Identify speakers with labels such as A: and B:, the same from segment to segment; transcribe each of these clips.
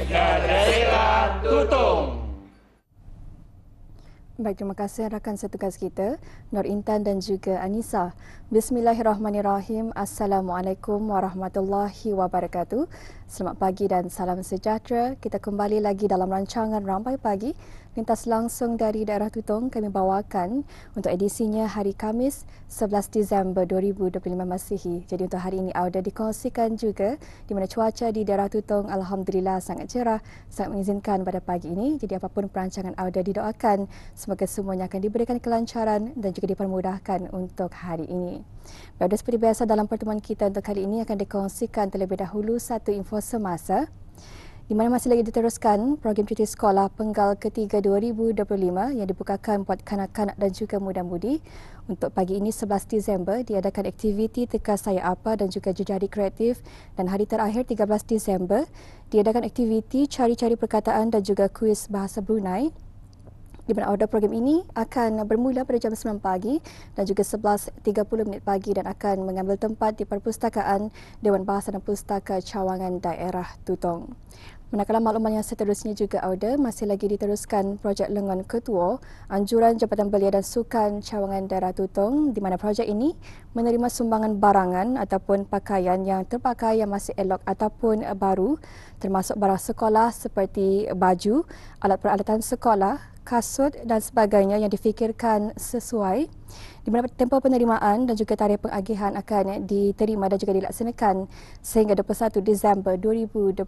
A: Daerah Tutong.
B: Baik, terima kasih rakan setugas kita, Nur Intan dan juga Anissa. Bismillahirrahmanirrahim. Assalamualaikum warahmatullahi wabarakatuh. Selamat pagi dan salam sejahtera. Kita kembali lagi dalam rancangan Rampai Pagi. Lintas langsung dari daerah Tutong kami bawakan untuk edisinya hari Khamis 11 Disember 2025 Masihi. Jadi untuk hari ini Auda dikongsikan juga di mana cuaca di daerah Tutong alhamdulillah sangat cerah, sangat mengizinkan pada pagi ini. Jadi apapun perancangan Auda didoakan semoga semuanya akan diberikan kelancaran dan juga dipermudahkan untuk hari ini. Baik, seperti biasa dalam pertemuan kita untuk kali ini akan dikongsikan terlebih dahulu satu info semasa di mana masih lagi diteruskan program cuti sekolah Penggal Ketiga 2025 yang dibukakan buat kanak-kanak dan juga muda-mudi. Untuk pagi ini 11 Disember diadakan aktiviti Teka Saya Apa dan juga Jejari Kreatif, dan hari terakhir 13 Disember diadakan aktiviti Cari-Cari Perkataan dan juga kuis Bahasa Brunei. Di mana order program ini akan bermula pada jam 9 pagi dan juga 11.30 pagi dan akan mengambil tempat di Perpustakaan Dewan Bahasa dan Pustaka Cawangan Daerah Tutong. Manakala makluman yang seterusnya juga order masih lagi diteruskan projek Lengan Ketua Anjuran Jabatan Belia dan Sukan Cawangan Daerah Tutong, di mana projek ini menerima sumbangan barangan ataupun pakaian yang terpakai yang masih elok ataupun baru, termasuk barang sekolah seperti baju, alat peralatan sekolah, kasut dan sebagainya yang difikirkan sesuai, di mana tempoh penerimaan dan juga tarikh pengagihan akan diterima dan juga dilaksanakan sehingga 21 Disember 2025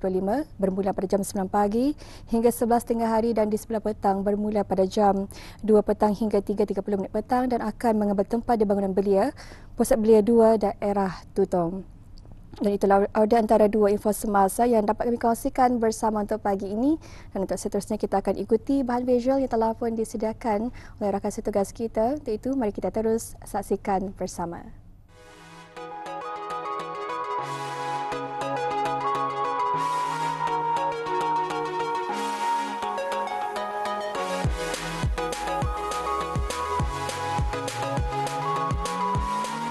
B: bermula pada jam 9 pagi hingga 11 tengah hari dan di sebelah petang bermula pada jam 2 petang hingga 3.30 petang dan akan mengambil tempat di bangunan belia Pusat Belia 2 daerah Tutong. Dan itulah ada antara dua info semasa yang dapat kami kongsikan bersama untuk pagi ini. Dan untuk seterusnya kita akan ikuti bahan visual yang telah pun disediakan oleh rakan setugas kita. Untuk itu, mari kita terus saksikan bersama.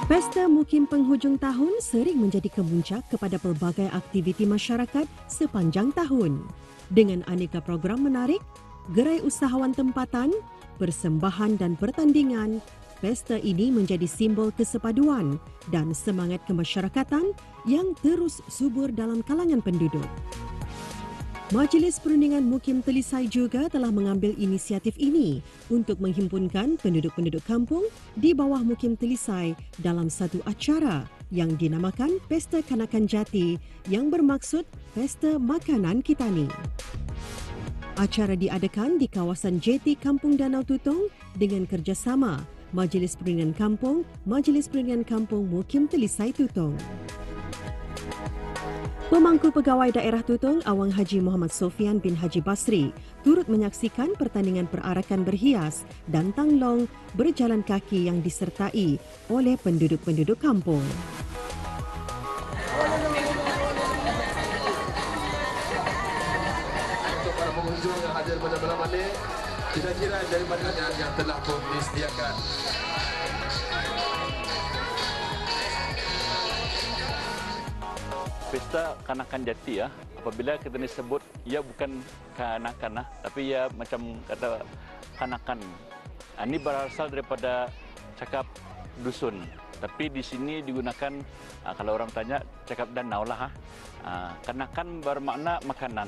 C: Pesta Mukim penghujung tahun sering menjadi kemuncak kepada pelbagai aktiviti masyarakat sepanjang tahun. Dengan aneka program menarik, gerai usahawan tempatan, persembahan dan pertandingan, pesta ini menjadi simbol kesepaduan dan semangat kemasyarakatan yang terus subur dalam kalangan penduduk. Majlis Perundingan Mukim Telisai juga telah mengambil inisiatif ini untuk menghimpunkan penduduk-penduduk kampung di bawah Mukim Telisai dalam satu acara yang dinamakan Pesta Kanakan Jati yang bermaksud Pesta Makanan Kitani. Acara diadakan di kawasan JT Kampung Danau Tutong dengan kerjasama Majlis Perundingan Kampung, Majlis Perundingan Kampung Mukim Telisai Tutong. Pemangku Pegawai Daerah Tutong Awang Haji Muhammad Sofian bin Haji Basri turut menyaksikan pertandingan perarakan berhias dan tanglong berjalan kaki yang disertai oleh penduduk-penduduk kampung.
D: Untuk para pengunjung yang hadir pada malam ini, kira-kira daripada yang telah pun disediakan.
E: Pesta Kanakan Jati ya, apabila kita ni sebut ia bukan kanakan tapi ia macam kata kanakan. Ini berasal daripada cakap dusun. Tapi di sini digunakan kalau orang tanya cakap danau lah. Kanakan bermakna makanan.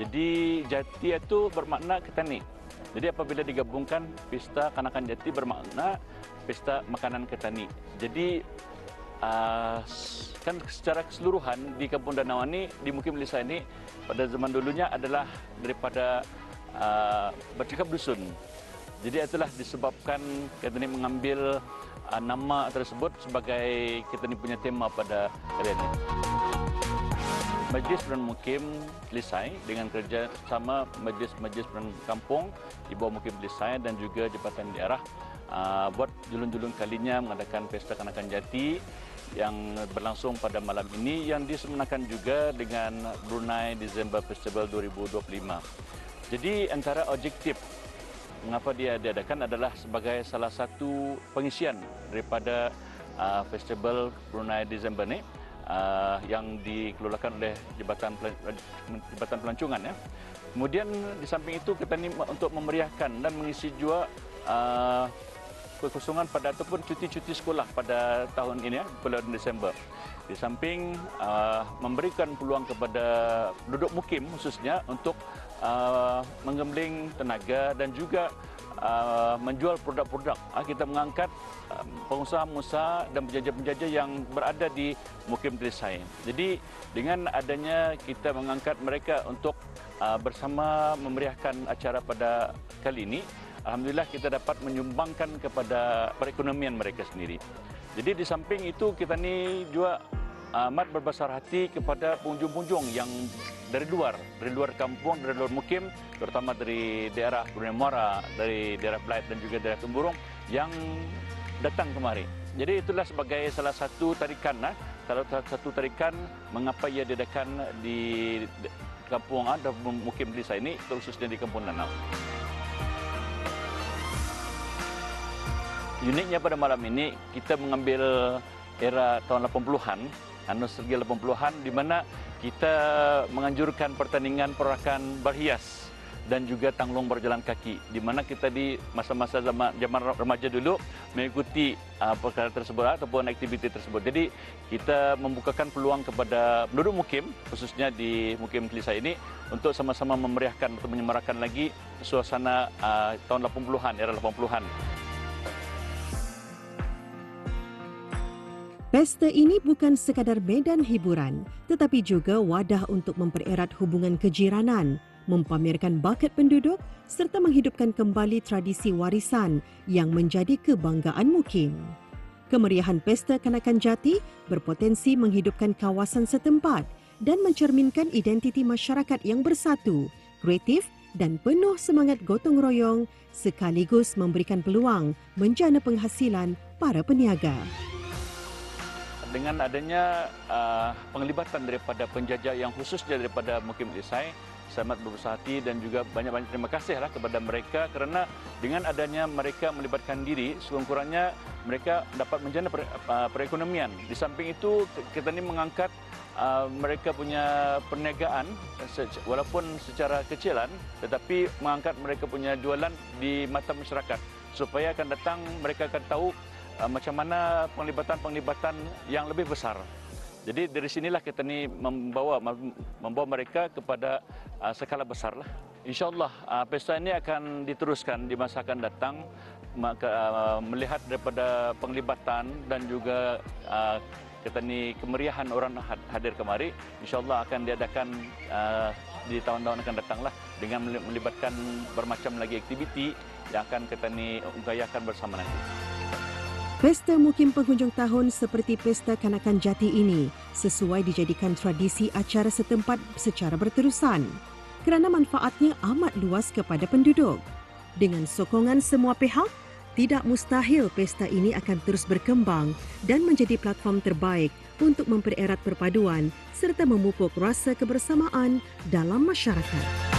E: Jadi jati itu bermakna ketani. Jadi apabila digabungkan Pesta Kanakan Jati bermakna pesta makanan ketani. Jadi kan secara keseluruhan di Kampung Danau ini, di Mukim Telisai ini pada zaman dulunya adalah daripada bercakap dusun. Jadi itulah disebabkan kita ini mengambil nama tersebut sebagai kita ini punya tema pada kali ini. Majlis Perundingan Mukim Telisai dengan kerjasama Majlis Perundingan Kampung di bawah Mukim Telisai dan juga Jabatan Daerah buat julung-julung kalinya mengadakan Pesta Kanakan Jati yang berlangsung pada malam ini yang disemenakan juga dengan Brunei December Festival 2025. Jadi antara objektif mengapa dia diadakan adalah sebagai salah satu pengisian daripada Festival Brunei December ini yang dikeluarkan oleh Jabatan Pelancongan ya. Kemudian di samping itu kita ni untuk memeriahkan dan mengisi juga kekosongan pada ataupun cuti-cuti sekolah pada tahun ini ya, bulan Desember. Di samping memberikan peluang kepada penduduk mukim khususnya untuk menggembling tenaga dan juga menjual produk-produk. Kita mengangkat pengusaha-pengusaha dan penjajah-penjajah yang berada di Mukim Talisai. Jadi dengan adanya kita mengangkat mereka untuk bersama memeriahkan acara pada kali ini, alhamdulillah kita dapat menyumbangkan kepada perekonomian mereka sendiri. Jadi di samping itu kita ni juga amat berbesar hati kepada pengunjung-pengunjung yang dari luar kampung, dari luar mukim, terutama dari daerah Brunei Muara, dari daerah Belait dan juga daerah Temburong yang datang kemari. Jadi itulah sebagai salah satu tarikan, mengapa ia diadakan di kampung atau mukim desa ini, khususnya di Kampung Nanau. Uniknya pada malam ini kita mengambil era tahun 80-an, nostalgia 80-an, di mana kita menganjurkan pertandingan perakan berhias dan juga tanglong berjalan kaki, di mana kita di masa-masa zaman remaja dulu mengikuti perkara tersebut ataupun aktiviti tersebut. Jadi kita membukakan peluang kepada penduduk mukim, khususnya di Mukim Talisai ini, untuk sama-sama memeriahkan atau menyemarakan lagi suasana tahun 80-an, era 80-an.
C: Pesta ini bukan sekadar medan hiburan, tetapi juga wadah untuk mempererat hubungan kejiranan, mempamerkan bakat penduduk serta menghidupkan kembali tradisi warisan yang menjadi kebanggaan mukim. Kemeriahan Pesta Kanakan Jati berpotensi menghidupkan kawasan setempat dan mencerminkan identiti masyarakat yang bersatu, kreatif dan penuh semangat gotong royong, sekaligus memberikan peluang menjana penghasilan para peniaga.
E: Dengan adanya penglibatan daripada penjajah yang khususnya daripada Mukim Talisai, saya amat berbesar hati dan juga banyak-banyak terima kasihlah kepada mereka, kerana dengan adanya mereka melibatkan diri, sekurang-kurangnya mereka dapat menjana perekonomian. Di samping itu kita ini mengangkat mereka punya perniagaan walaupun secara kecilan, tetapi mengangkat mereka punya jualan di mata masyarakat supaya akan datang mereka akan tahu macam mana penglibatan yang lebih besar. Jadi dari sinilah kita ni membawa mereka kepada skala besar lah. InsyaAllah pesta ini akan diteruskan di masa akan datang, melihat daripada penglibatan dan juga kita ni kemeriahan orang hadir kemari. InsyaAllah akan diadakan di tahun-tahun akan datang lah, dengan melibatkan bermacam lagi aktiviti yang akan kita ni ungkayakan bersama nanti.
C: Pesta Mukim Penghujung Tahun seperti Pesta Kanakan Jati ini sesuai dijadikan tradisi acara setempat secara berterusan kerana manfaatnya amat luas kepada penduduk. Dengan sokongan semua pihak, tidak mustahil pesta ini akan terus berkembang dan menjadi platform terbaik untuk mempererat perpaduan serta memupuk rasa kebersamaan dalam masyarakat.